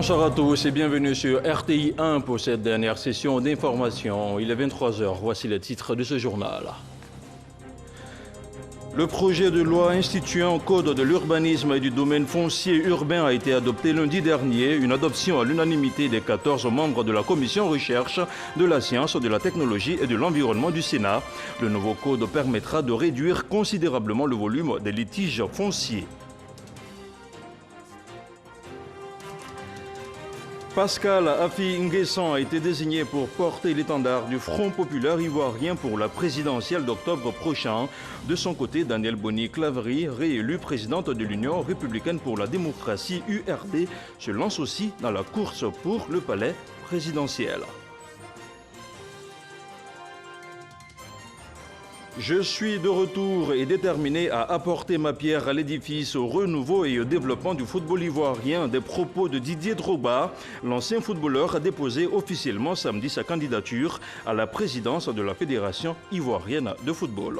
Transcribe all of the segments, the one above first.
Bonsoir à tous et bienvenue sur RTI 1 pour cette dernière session d'information. Il est 23h, voici les titres de ce journal. Le projet de loi instituant un code de l'urbanisme et du domaine foncier urbain a été adopté lundi dernier, une adoption à l'unanimité des 14 membres de la commission recherche de la science, de la technologie et de l'environnement du Sénat. Le nouveau code permettra de réduire considérablement le volume des litiges fonciers. Pascal Afi Nguessan a été désigné pour porter l'étendard du Front populaire ivoirien pour la présidentielle d'octobre prochain. De son côté, Daniel Boni-Claverie, réélu présidente de l'Union républicaine pour la démocratie URD, se lance aussi dans la course pour le palais présidentiel. Je suis de retour et déterminé à apporter ma pierre à l'édifice, au renouveau et au développement du football ivoirien. Des propos de Didier Drogba, l'ancien footballeur a déposé officiellement samedi sa candidature à la présidence de la Fédération ivoirienne de football.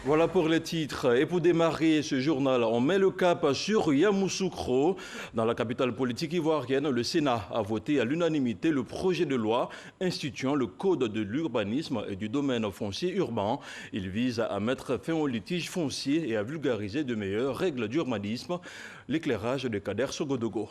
Voilà pour les titres. Et pour démarrer ce journal, on met le cap sur Yamoussoukro. Dans la capitale politique ivoirienne, le Sénat a voté à l'unanimité le projet de loi instituant le code de l'urbanisme et du domaine foncier urbain. Il vise à mettre fin aux litiges fonciers et à vulgariser de meilleures règles d'urbanisme. L'éclairage de Kader Sogodogo.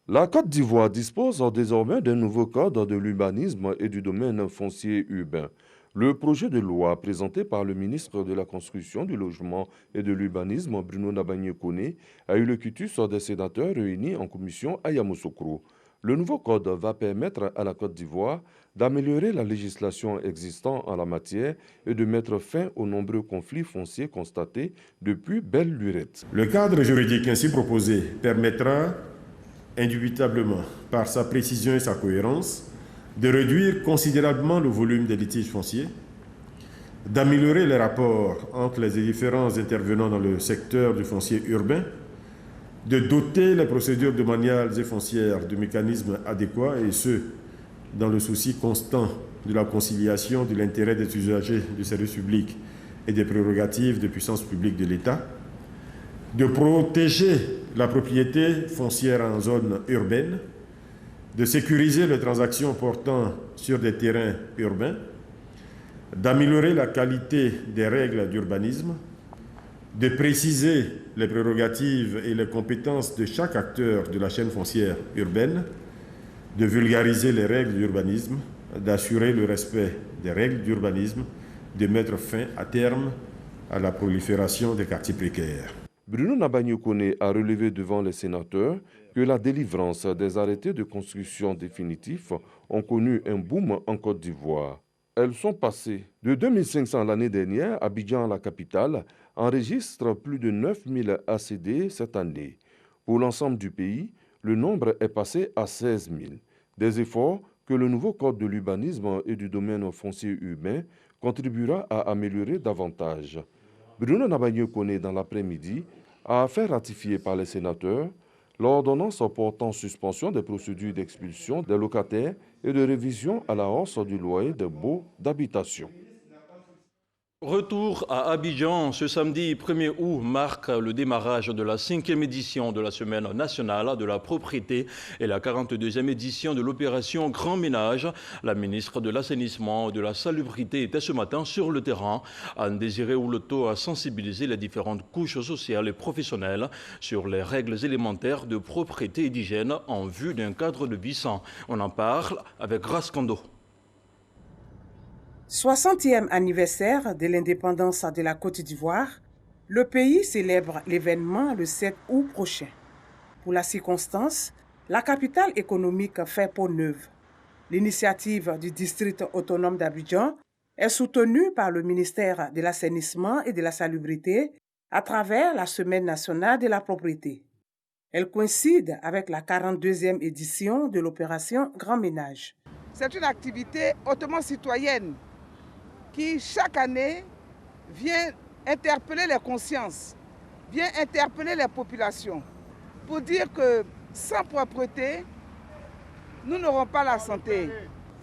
La Côte d'Ivoire dispose désormais d'un nouveau code de l'urbanisme et du domaine foncier urbain. Le projet de loi présenté par le ministre de la Construction, du Logement et de l'Urbanisme, Bruno Nabagné-Koné, a eu le quitus des sénateurs réunis en commission à Yamoussoukro. Le nouveau code va permettre à la Côte d'Ivoire d'améliorer la législation existante en la matière et de mettre fin aux nombreux conflits fonciers constatés depuis belle lurette. Le cadre juridique ainsi proposé permettra indubitablement, par sa précision et sa cohérence, de réduire considérablement le volume des litiges fonciers, d'améliorer les rapports entre les différents intervenants dans le secteur du foncier urbain, de doter les procédures domaniales et foncières de mécanismes adéquats, et ce, dans le souci constant de la conciliation de l'intérêt des usagers du service public et des prérogatives de puissance publique de l'État, de protéger la propriété foncière en zone urbaine, de sécuriser les transactions portant sur des terrains urbains, d'améliorer la qualité des règles d'urbanisme, de préciser les prérogatives et les compétences de chaque acteur de la chaîne foncière urbaine, de vulgariser les règles d'urbanisme, d'assurer le respect des règles d'urbanisme, de mettre fin à terme à la prolifération des quartiers précaires. Bruno Nabagné-Koné a relevé devant les sénateurs que la délivrance des arrêtés de construction définitifs ont connu un boom en Côte d'Ivoire. Elles sont passées de 2500 l'année dernière. Abidjan, la capitale, enregistre plus de 9000 ACD cette année. Pour l'ensemble du pays, le nombre est passé à 16 000. Des efforts que le nouveau code de l'urbanisme et du domaine foncier urbain contribuera à améliorer davantage. Bruno Nabagné-Koné, dans l'après-midi, a fait ratifier par les sénateurs l'ordonnance portant suspension des procédures d'expulsion des locataires et de révision à la hausse du loyer des baux d'habitation. Retour à Abidjan, ce samedi 1er août marque le démarrage de la 5e édition de la Semaine nationale de la propriété et la 42e édition de l'opération Grand Ménage. La ministre de l'Assainissement et de la Salubrité était ce matin sur le terrain. Anne-Désirée Ouleto a sensibilisé les différentes couches sociales et professionnelles sur les règles élémentaires de propreté et d'hygiène en vue d'un cadre de vie sain. On en parle avec Grace Kando. 60e anniversaire de l'indépendance de la Côte d'Ivoire, le pays célèbre l'événement le 7 août prochain. Pour la circonstance, la capitale économique fait peau neuve. L'initiative du district autonome d'Abidjan est soutenue par le ministère de l'Assainissement et de la Salubrité à travers la Semaine nationale de la propriété. Elle coïncide avec la 42e édition de l'opération Grand Ménage. C'est une activité hautement citoyenne qui, chaque année, vient interpeller les consciences, vient interpeller les populations pour dire que sans propreté, nous n'aurons pas la santé.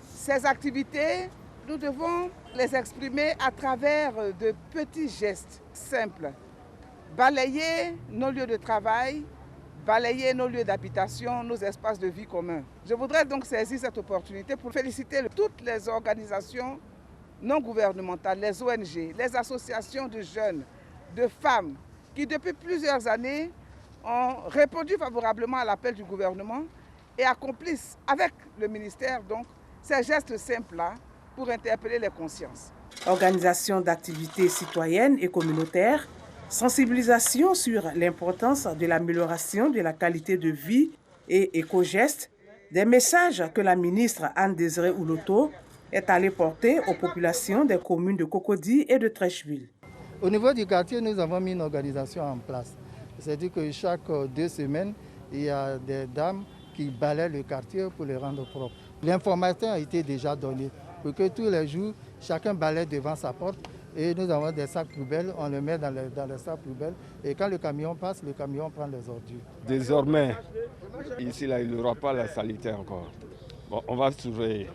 Ces activités, nous devons les exprimer à travers de petits gestes simples, balayer nos lieux de travail, balayer nos lieux d'habitation, nos espaces de vie communs. Je voudrais donc saisir cette opportunité pour féliciter toutes les organisations non gouvernementales, les ONG, les associations de jeunes, de femmes, qui depuis plusieurs années ont répondu favorablement à l'appel du gouvernement et accomplissent avec le ministère donc ces gestes simples-là pour interpeller les consciences. Organisation d'activités citoyennes et communautaires, sensibilisation sur l'importance de l'amélioration de la qualité de vie et éco-gestes, des messages que la ministre Anne-Désirée Ouloto est allée porter aux populations des communes de Cocody et de Treichville. Au niveau du quartier, nous avons mis une organisation en place. C'est-à-dire que chaque 2 semaines, il y a des dames qui balaient le quartier pour le rendre propre. L'information a été déjà donnée pour que tous les jours, chacun balaie devant sa porte. Et nous avons des sacs poubelles, on les met dans les sacs poubelles. Et quand le camion passe, le camion prend les ordures. Désormais, ici, là, il n'y aura pas la saleté encore. Bon, on va surveiller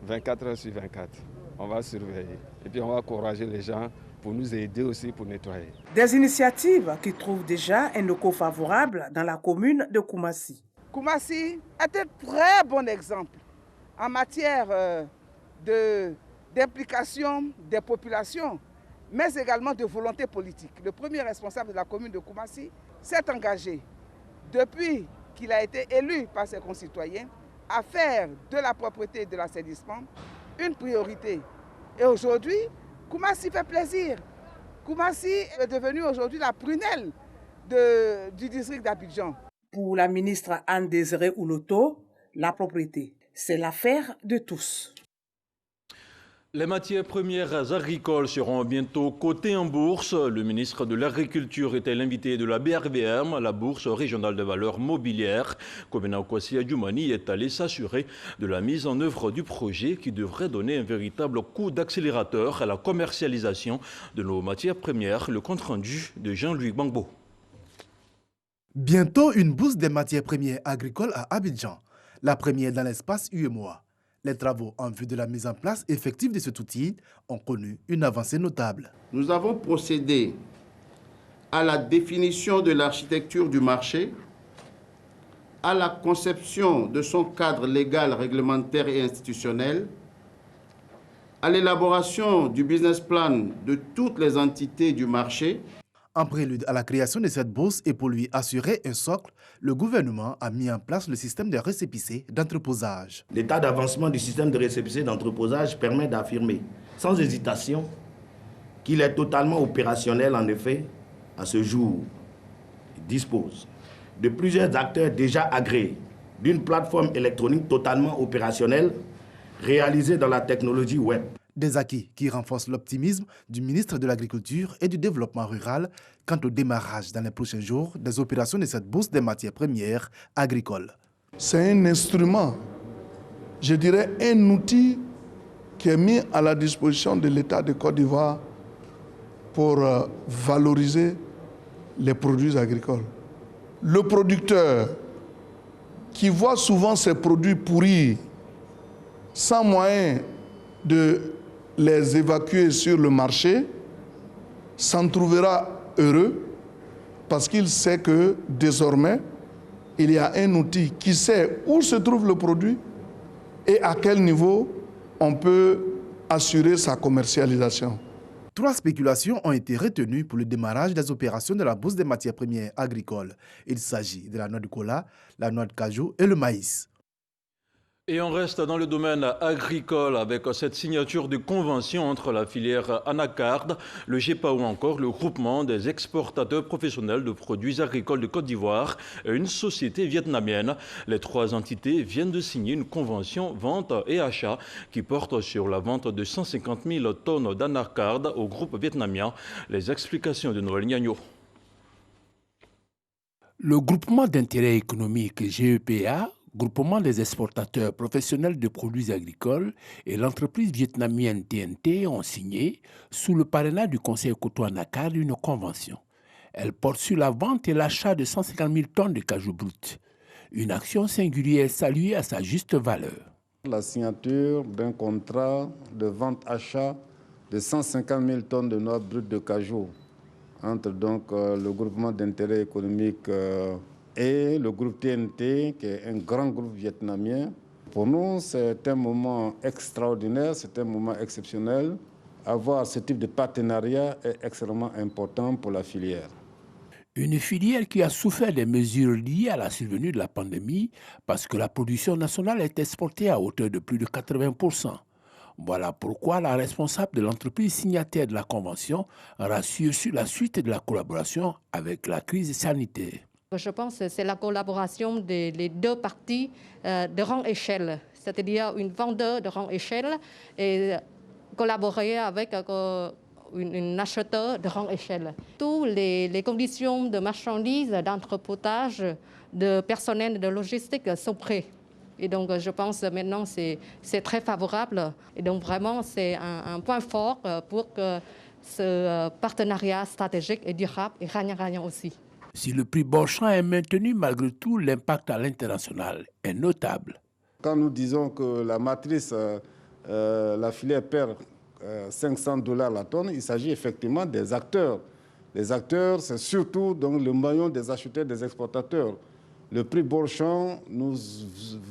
24 heures sur 24. On va surveiller. Et puis on va encourager les gens pour nous aider aussi pour nettoyer. Des initiatives qui trouvent déjà un écho favorable dans la commune de Koumassi. Koumassi est un très bon exemple en matière d'implication des populations, mais également de volonté politique. Le premier responsable de la commune de Koumassi s'est engagé, depuis qu'il a été élu par ses concitoyens, à faire de la propreté et de l'assainissement une priorité. Et aujourd'hui, Koumassi fait plaisir. Koumassi est devenue aujourd'hui la prunelle du district d'Abidjan. Pour la ministre Anne-Désirée Ouloto, la propriété, c'est l'affaire de tous. Les matières premières agricoles seront bientôt cotées en bourse. Le ministre de l'Agriculture était l'invité de la BRVM, la bourse régionale de valeurs mobilières. Komena Okwasi Adjoumani est allé s'assurer de la mise en œuvre du projet qui devrait donner un véritable coup d'accélérateur à la commercialisation de nos matières premières. Le compte rendu de Jean-Louis Gbangbo. Bientôt une bourse des matières premières agricoles à Abidjan, la première dans l'espace UEMOA. Les travaux en vue de la mise en place effective de cet outil ont connu une avancée notable. Nous avons procédé à la définition de l'architecture du marché, à la conception de son cadre légal, réglementaire et institutionnel, à l'élaboration du business plan de toutes les entités du marché. En prélude à la création de cette bourse et pour lui assurer un socle, le gouvernement a mis en place le système de récépissé d'entreposage. L'état d'avancement du système de récépissé d'entreposage permet d'affirmer sans hésitation qu'il est totalement opérationnel en effet à ce jour. Il dispose de plusieurs acteurs déjà agréés, d'une plateforme électronique totalement opérationnelle réalisée dans la technologie web. Des acquis qui renforcent l'optimisme du ministre de l'Agriculture et du Développement rural quant au démarrage dans les prochains jours des opérations de cette bourse des matières premières agricoles. C'est un instrument, je dirais un outil qui est mis à la disposition de l'État de Côte d'Ivoire pour valoriser les produits agricoles. Le producteur qui voit souvent ses produits pourrir sans moyen de les évacuer sur le marché, s'en trouvera heureux parce qu'il sait que désormais, il y a un outil qui sait où se trouve le produit et à quel niveau on peut assurer sa commercialisation. 3 spéculations ont été retenues pour le démarrage des opérations de la bourse des matières premières agricoles. Il s'agit de la noix de cola, la noix de cajou et le maïs. Et on reste dans le domaine agricole avec cette signature de convention entre la filière Anacarde, le GEPA ou encore le groupement des exportateurs professionnels de produits agricoles de Côte d'Ivoire et une société vietnamienne. Les 3 entités viennent de signer une convention vente et achat qui porte sur la vente de 150 000 tonnes d'Anacarde au groupe vietnamien. Les explications de Noël Niagno. Le groupement d'intérêt économique GEPA, groupement des exportateurs professionnels de produits agricoles et l'entreprise vietnamienne TNT ont signé, sous le parrainage du Conseil Cotonou Anacarde, une convention. Elle porte sur la vente et l'achat de 150 000 tonnes de cajou brut. Une action singulière saluée à sa juste valeur. La signature d'un contrat de vente-achat de 150 000 tonnes de noix brutes de cajou entre donc, le groupement d'intérêt économique et le groupe TNT, qui est un grand groupe vietnamien. Pour nous, c'est un moment extraordinaire, c'est un moment exceptionnel. Avoir ce type de partenariat est extrêmement important pour la filière. Une filière qui a souffert des mesures liées à la survenue de la pandémie parce que la production nationale est exportée à hauteur de plus de 80%. Voilà pourquoi la responsable de l'entreprise signataire de la Convention rassure sur la suite de la collaboration avec la crise sanitaire. Je pense que c'est la collaboration des deux parties de grande échelle, c'est-à-dire une vendeur de grande échelle et collaborer avec un acheteur de grande échelle. Toutes les conditions de marchandises, d'entreposage, de personnel, de logistique sont prêtes. Et donc, je pense que maintenant, c'est très favorable. Et donc, vraiment, c'est un point fort pour que ce partenariat stratégique et durable et gagnant-gagnant aussi. Si le prix Bourchamp est maintenu, malgré tout, l'impact à l'international est notable. Quand nous disons que la matrice, la filière perd $500 la tonne, il s'agit effectivement des acteurs. Les acteurs, c'est surtout donc, le maillon des acheteurs, des exportateurs. Le prix Bourchamp, nous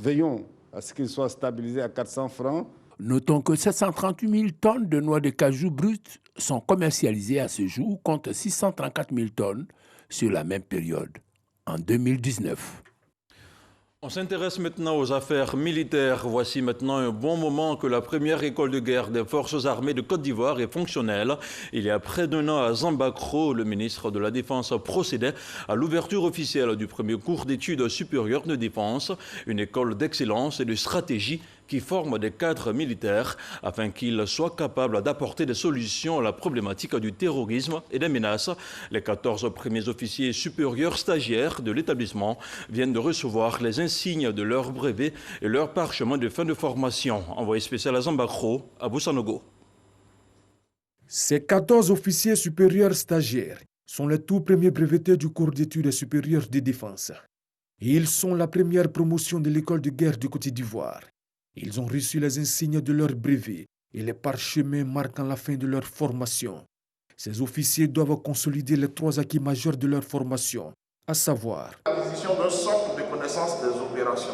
veillons à ce qu'il soit stabilisé à 400 francs. Notons que 738 000 tonnes de noix de cajou brutes sont commercialisées à ce jour, contre 634 000 tonnes sur la même période en 2019. On s'intéresse maintenant aux affaires militaires. Voici maintenant un bon moment que la première école de guerre des forces armées de Côte d'Ivoire est fonctionnelle. Il y a près d'un an à Zambakro, le ministre de la Défense procédait à l'ouverture officielle du premier cours d'études supérieures de défense, une école d'excellence et de stratégie qui forme des cadres militaires afin qu'ils soient capables d'apporter des solutions à la problématique du terrorisme et des menaces. Les 14 premiers officiers supérieurs stagiaires de l'établissement viennent de recevoir les insignes de leur brevet et leur parchemin de fin de formation. Envoyé spécial à Zambakro, à Boussanogo. Ces 14 officiers supérieurs stagiaires sont les tout premiers brevetés du cours d'études supérieures de défense. Ils sont la première promotion de l'école de guerre de Côte d'Ivoire. Ils ont reçu les insignes de leur brevet et les parchemins marquant la fin de leur formation. Ces officiers doivent consolider les 3 acquis majeurs de leur formation, à savoir l'acquisition d'un socle de connaissances des opérations,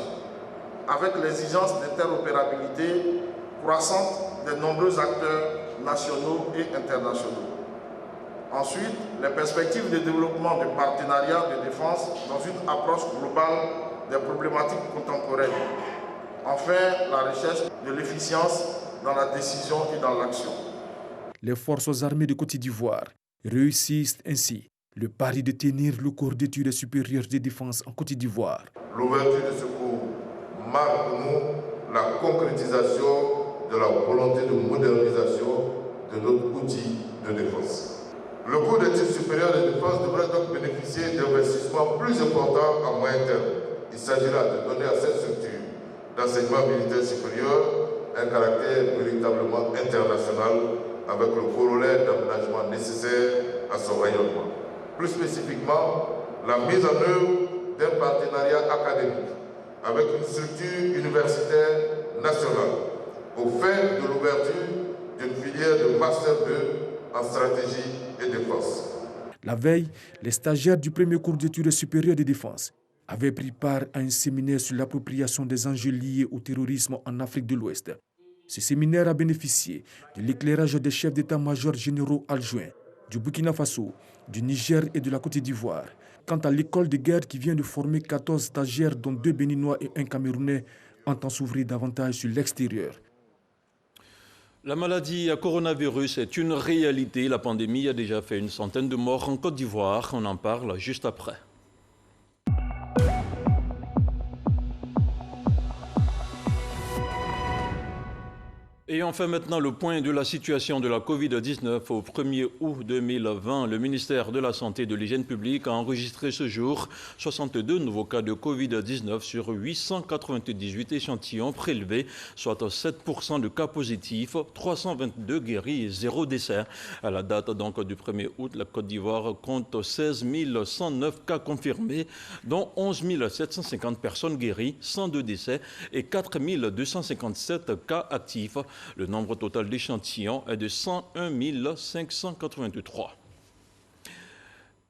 avec l'exigence d'interopérabilité croissante des nombreux acteurs nationaux et internationaux. Ensuite, les perspectives de développement de partenariats de défense dans une approche globale des problématiques contemporaines. Enfin, la recherche de l'efficience dans la décision et dans l'action. Les forces armées de Côte d'Ivoire réussissent ainsi le pari de tenir le cours d'études supérieures de défense en Côte d'Ivoire. L'ouverture de ce cours marque pour nous la concrétisation de la volonté de modernisation de notre outil de défense. Le cours d'études supérieures de défense devrait donc bénéficier d'investissements plus importants à moyen terme. Il s'agira de donner à cette structure d'enseignement militaire supérieur un caractère véritablement international avec le corollaire d'aménagement nécessaire à son rayonnement. Plus spécifiquement, la mise en œuvre d'un partenariat académique avec une structure universitaire nationale au fin de l'ouverture d'une filière de Master 2 en stratégie et défense. La veille, les stagiaires du premier cours d'études supérieures de défense avaient pris part à un séminaire sur l'appropriation des enjeux liés au terrorisme en Afrique de l'Ouest. Ce séminaire a bénéficié de l'éclairage des chefs d'état-major généraux adjoints du Burkina Faso, du Niger et de la Côte d'Ivoire. Quant à l'école de guerre qui vient de former 14 stagiaires, dont 2 Béninois et 1 Camerounais, entend s'ouvrir davantage sur l'extérieur. La maladie à coronavirus est une réalité. La pandémie a déjà fait une centaine de morts en Côte d'Ivoire. On en parle juste après. Et on fait maintenant le point de la situation de la Covid-19. Au 1er août 2020, le ministère de la Santé et de l'Hygiène publique a enregistré ce jour 62 nouveaux cas de Covid-19 sur 898 échantillons prélevés, soit 7% de cas positifs, 322 guéris et 0 décès. À la date donc du 1er août, la Côte d'Ivoire compte 16 109 cas confirmés, dont 11 750 personnes guéries, 102 décès et 4 257 cas actifs. Le nombre total d'échantillons est de 101 583.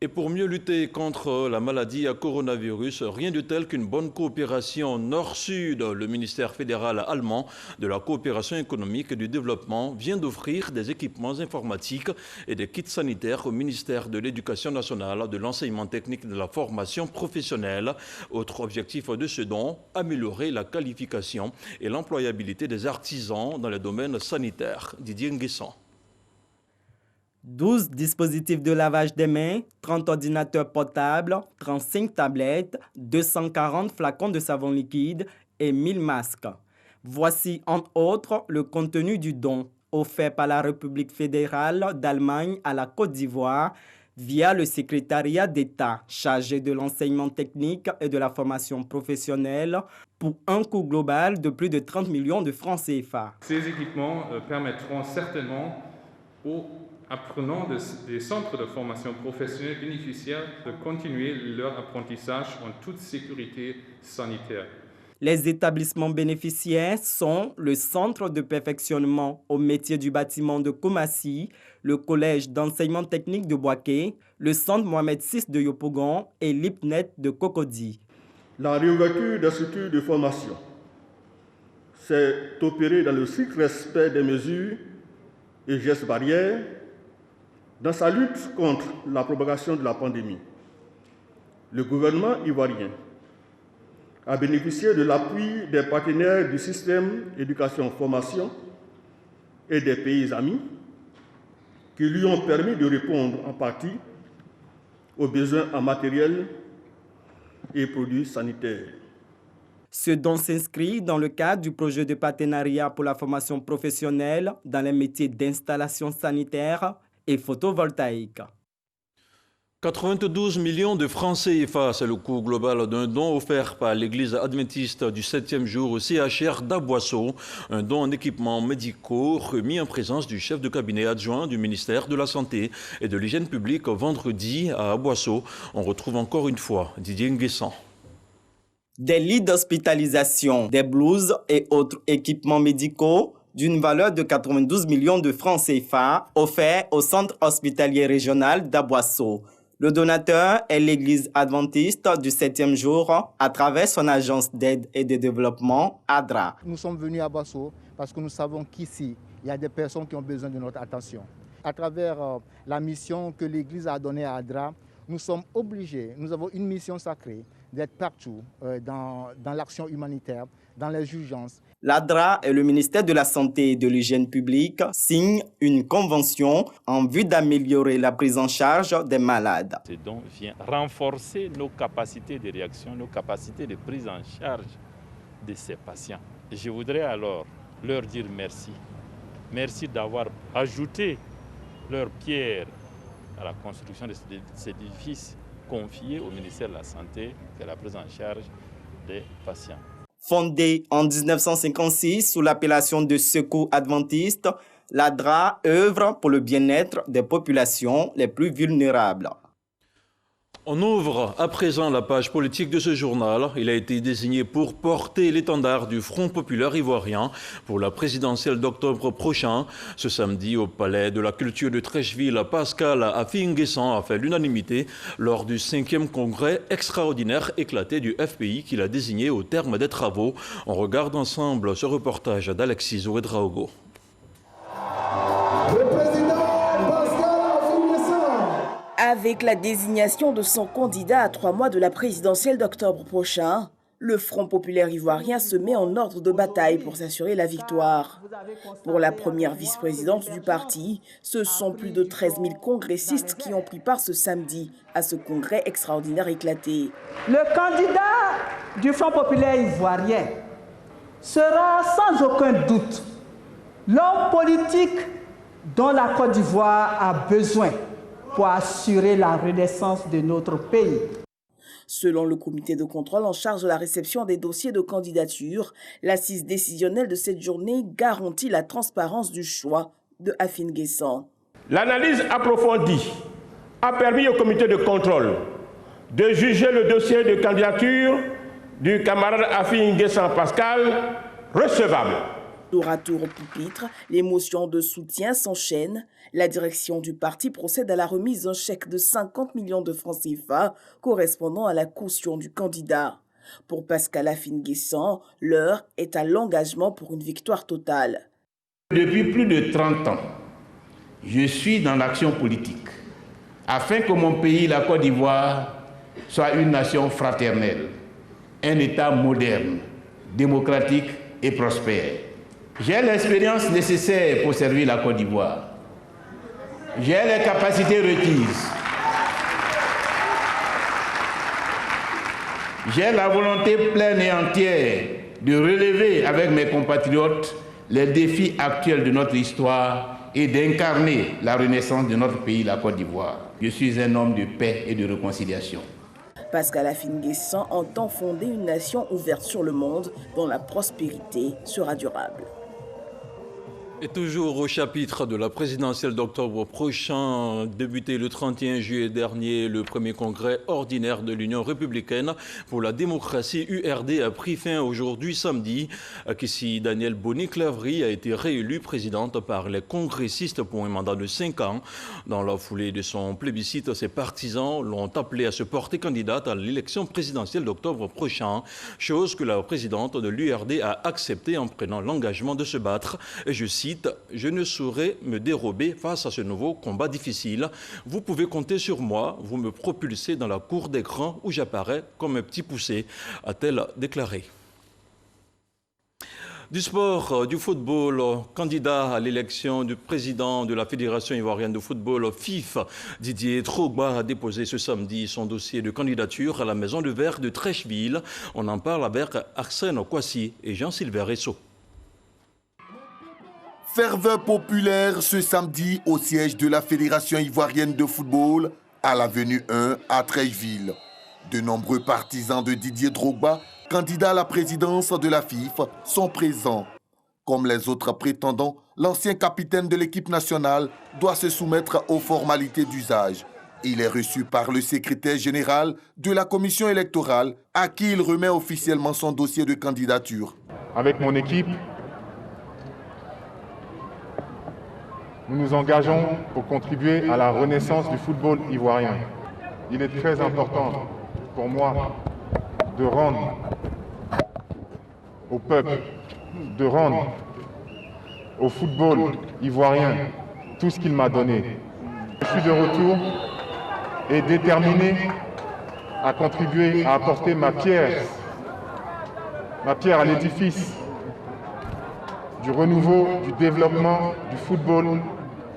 Et pour mieux lutter contre la maladie à coronavirus, rien de tel qu'une bonne coopération nord-sud. Le ministère fédéral allemand de la coopération économique et du développement vient d'offrir des équipements informatiques et des kits sanitaires au ministère de l'Éducation nationale, de l'enseignement technique et de la formation professionnelle. Autre objectif de ce don, améliorer la qualification et l'employabilité des artisans dans les domaines sanitaires. Didier Nguessan. 12 dispositifs de lavage des mains, 30 ordinateurs portables, 35 tablettes, 240 flacons de savon liquide et 1000 masques. Voici entre autres le contenu du don offert par la République fédérale d'Allemagne à la Côte d'Ivoire via le secrétariat d'État chargé de l'enseignement technique et de la formation professionnelle pour un coût global de plus de 30 millions de francs CFA. Ces équipements permettront certainement aux apprenants des centres de formation professionnelle bénéficiaires de continuer leur apprentissage en toute sécurité sanitaire. Les établissements bénéficiaires sont le Centre de perfectionnement au métier du bâtiment de Koumassi, le Collège d'enseignement technique de Boaké, le Centre Mohamed VI de Yopougon et l'IPNET de Cocody. La réouverture des structures de formation s'est opérée dans le strict respect des mesures et gestes barrières dans sa lutte contre la propagation de la pandémie. Le gouvernement ivoirien a bénéficié de l'appui des partenaires du système éducation-formation et des pays amis qui lui ont permis de répondre en partie aux besoins en matériel et produits sanitaires. Ce don s'inscrit dans le cadre du projet de partenariat pour la formation professionnelle dans les métiers d'installation sanitaire et photovoltaïque. 92 millions de francs CFA, c'est le coût global d'un don offert par l'Église adventiste du 7e jour au CHR d'Aboisseau, un don en équipements médicaux remis en présence du chef de cabinet adjoint du ministère de la Santé et de l'Hygiène publique vendredi à Aboisseau. On retrouve encore une fois Didier Nguessan. Des lits d'hospitalisation, des blouses et autres équipements médicaux d'une valeur de 92 millions de francs CFA offerts au centre hospitalier régional d'Aboisseau. Le donateur est l'Église adventiste du 7e jour à travers son agence d'aide et de développement, ADRA. Nous sommes venus à Aboisseau parce que nous savons qu'ici, il y a des personnes qui ont besoin de notre attention. À travers la mission que l'Église a donnée à ADRA, nous sommes obligés, nous avons une mission sacrée d'être partout dans l'action humanitaire, dans les urgences. L'ADRA et le ministère de la Santé et de l'Hygiène publique signent une convention en vue d'améliorer la prise en charge des malades. Ce don vient renforcer nos capacités de réaction, nos capacités de prise en charge de ces patients. Je voudrais alors leur dire merci. Merci d'avoir ajouté leur pierre à la construction de cet édifice confié au ministère de la Santé et la prise en charge des patients. Fondée en 1956 sous l'appellation de Secours adventiste, l'ADRA œuvre pour le bien-être des populations les plus vulnérables. On ouvre à présent la page politique de ce journal. Il a été désigné pour porter l'étendard du Front populaire ivoirien pour la présidentielle d'octobre prochain. Ce samedi, au Palais de la Culture de Treichville, Pascal Affi-Nguessan a fait l'unanimité lors du 5e congrès extraordinaire éclaté du FPI qu'il a désigné au terme des travaux. On regarde ensemble ce reportage d'Alexis Ouedraogo. Avec la désignation de son candidat à 3 mois de la présidentielle d'octobre prochain, le Front populaire ivoirien se met en ordre de bataille pour s'assurer la victoire. Pour la première vice-présidente du parti, ce sont plus de 13 000 congressistes qui ont pris part ce samedi à ce congrès extraordinaire éclaté. Le candidat du Front populaire ivoirien sera sans aucun doute l'homme politique dont la Côte d'Ivoire a besoin pour assurer la renaissance de notre pays. Selon le comité de contrôle en charge de la réception des dossiers de candidature, l'assise décisionnelle de cette journée garantit la transparence du choix de Affi-Nguessan. L'analyse approfondie a permis au comité de contrôle de juger le dossier de candidature du camarade Affi-Nguessan Pascal recevable. Tour à tour au pupitre, les motions de soutien s'enchaînent. La direction du parti procède à la remise d'un chèque de 50 millions de francs CFA correspondant à la caution du candidat. Pour Pascal Afine-Guessant, l'heure est à l'engagement pour une victoire totale. Depuis plus de 30 ans, je suis dans l'action politique afin que mon pays, la Côte d'Ivoire, soit une nation fraternelle, un État moderne, démocratique et prospère. J'ai l'expérience nécessaire pour servir la Côte d'Ivoire. J'ai les capacités requises. J'ai la volonté pleine et entière de relever avec mes compatriotes les défis actuels de notre histoire et d'incarner la renaissance de notre pays, la Côte d'Ivoire. Je suis un homme de paix et de réconciliation. Pascal Afine-Guessant entend fonder une nation ouverte sur le monde dont la prospérité sera durable. Et toujours au chapitre de la présidentielle d'octobre prochain, débuté le 31 juillet dernier, le premier congrès ordinaire de l'Union républicaine pour la démocratie URD a pris fin aujourd'hui samedi. Kissi Daniel Boni-Claverie a été réélue présidente par les congressistes pour un mandat de 5 ans. Dans la foulée de son plébiscite, ses partisans l'ont appelée à se porter candidate à l'élection présidentielle d'octobre prochain, chose que la présidente de l'URD a acceptée en prenant l'engagement de se battre. Et je cite: je ne saurais me dérober face à ce nouveau combat difficile. Vous pouvez compter sur moi, vous me propulsez dans la cour des grands où j'apparais comme un petit poussé, a-t-elle déclaré. Du sport, du football, candidat à l'élection du président de la Fédération ivoirienne de football, FIF, Didier Drogba a déposé ce samedi son dossier de candidature à la Maison de Verre de Treichville. On en parle avec Arsène Kwasi et Jean-Sylvain Ressot. Ferveur populaire ce samedi au siège de la Fédération ivoirienne de football à l'avenue 1 à Treichville. De nombreux partisans de Didier Drogba, candidat à la présidence de la FIF, sont présents. Comme les autres prétendants, l'ancien capitaine de l'équipe nationale doit se soumettre aux formalités d'usage. Il est reçu par le secrétaire général de la commission électorale à qui il remet officiellement son dossier de candidature. Avec mon équipe, nous nous engageons pour contribuer à la renaissance du football ivoirien. Il est très important pour moi de rendre au peuple, de rendre au football ivoirien tout ce qu'il m'a donné. Je suis de retour et déterminé à contribuer à apporter ma pierre à l'édifice du renouveau, du développement du football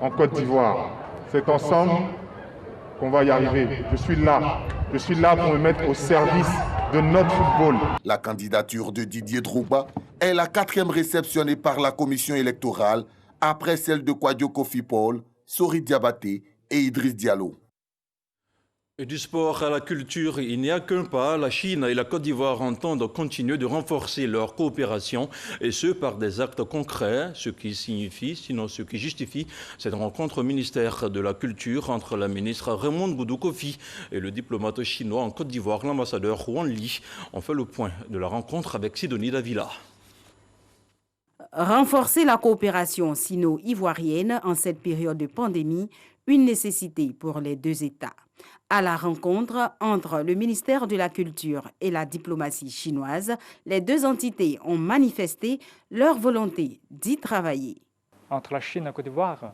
en Côte d'Ivoire. C'est ensemble qu'on va y arriver. Je suis là pour me mettre au service de notre football. La candidature de Didier Drogba est la 4e réceptionnée par la commission électorale après celle de Kouadio Kofi Paul, Sori Diabaté et Idriss Diallo. Et du sport à la culture, il n'y a qu'un pas. La Chine et la Côte d'Ivoire entendent continuer de renforcer leur coopération, et ce par des actes concrets, ce qui justifie cette rencontre au ministère de la Culture entre la ministre Raymond Goudou Kofi et le diplomate chinois en Côte d'Ivoire, l'ambassadeur Huan Li. On fait le point de la rencontre avec Sidonie Davila. Renforcer la coopération sino-ivoirienne en cette période de pandémie, une nécessité pour les deux États. À la rencontre entre le ministère de la Culture et la diplomatie chinoise, les deux entités ont manifesté leur volonté d'y travailler. Entre la Chine et la Côte d'Ivoire,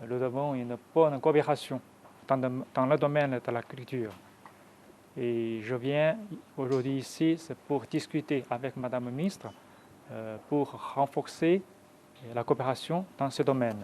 nous avons une bonne coopération dans le domaine de la culture. Et je viens aujourd'hui ici pour discuter avec Madame la ministre pour renforcer la coopération dans ce domaine.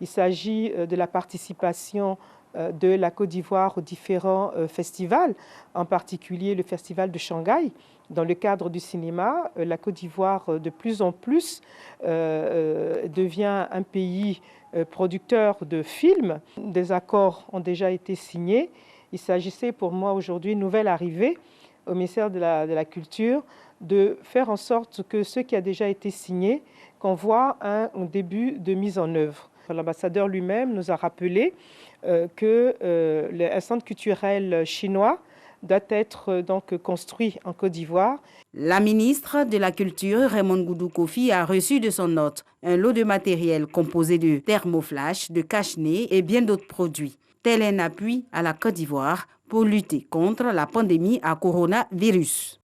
Il s'agit de la participation de la Côte d'Ivoire aux différents festivals, en particulier le Festival de Shanghai. Dans le cadre du cinéma, la Côte d'Ivoire de plus en plus devient un pays producteur de films. Des accords ont déjà été signés. Il s'agissait pour moi aujourd'hui, une nouvelle arrivée au ministère de la Culture, de faire en sorte que ce qui a déjà été signé, qu'on voit un début de mise en œuvre. L'ambassadeur lui-même nous a rappelé que le centre culturel chinois doit être donc construit en Côte d'Ivoire. La ministre de la Culture, Raymond Goudou Kofi, a reçu de son hôte un lot de matériel composé de thermoflash, de cache-nez et bien d'autres produits. Tel un appui à la Côte d'Ivoire pour lutter contre la pandémie à coronavirus.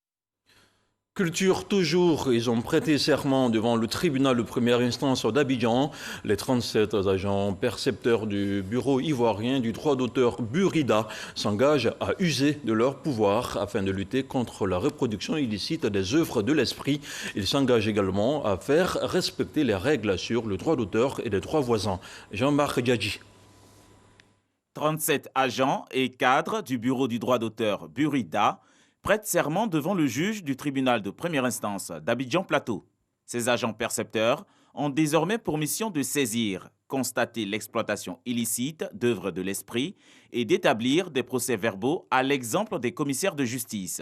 Culture toujours, ils ont prêté serment devant le tribunal de première instance d'Abidjan. Les 37 agents percepteurs du bureau ivoirien du droit d'auteur Burida s'engagent à user de leur pouvoir afin de lutter contre la reproduction illicite des œuvres de l'esprit. Ils s'engagent également à faire respecter les règles sur le droit d'auteur et les droits voisins. Jean-Marc Diadji. 37 agents et cadres du bureau du droit d'auteur Burida prêtent serment devant le juge du tribunal de première instance d'Abidjan-Plateau. Ces agents percepteurs ont désormais pour mission de saisir, constater l'exploitation illicite d'œuvres de l'esprit et d'établir des procès-verbaux à l'exemple des commissaires de justice.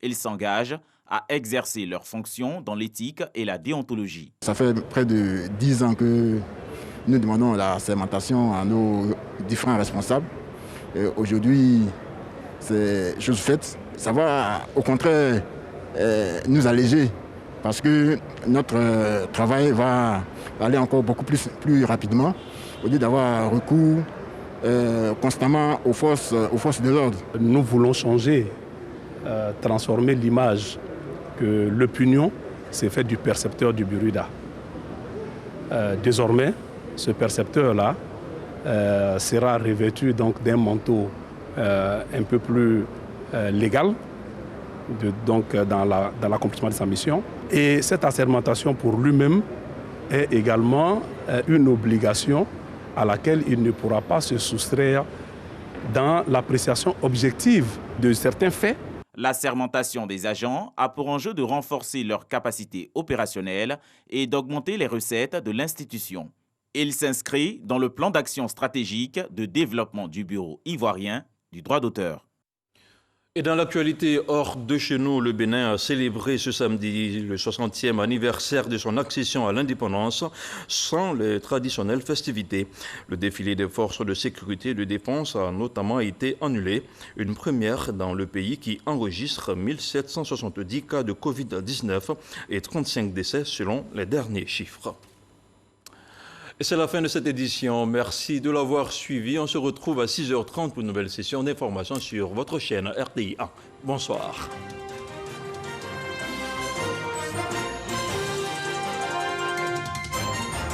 Ils s'engagent à exercer leurs fonctions dans l'éthique et la déontologie. Ça fait près de 10 ans que nous demandons la sermentation à nos différents responsables. Aujourd'hui, c'est chose faite. Ça va au contraire nous alléger parce que notre travail va aller encore beaucoup plus rapidement au lieu d'avoir recours constamment aux forces de l'ordre. Nous voulons changer, transformer l'image que l'opinion s'est faite du percepteur du Burida. Désormais, ce percepteur-là sera revêtu donc d'un manteau un peu plus légal dans l'accomplissement de sa mission. Et cette assermentation pour lui-même est également une obligation à laquelle il ne pourra pas se soustraire dans l'appréciation objective de certains faits. L'assermentation des agents a pour enjeu de renforcer leurs capacités opérationnelles et d'augmenter les recettes de l'institution. Il s'inscrit dans le plan d'action stratégique de développement du bureau ivoirien du droit d'auteur. Et dans l'actualité hors de chez nous, le Bénin a célébré ce samedi le 60e anniversaire de son accession à l'indépendance sans les traditionnelles festivités. Le défilé des forces de sécurité et de défense a notamment été annulé. Une première dans le pays qui enregistre 1770 cas de Covid-19 et 35 décès selon les derniers chiffres. Et c'est la fin de cette édition. Merci de l'avoir suivi. On se retrouve à 6h30 pour une nouvelle session d'information sur votre chaîne RTI 1. Bonsoir.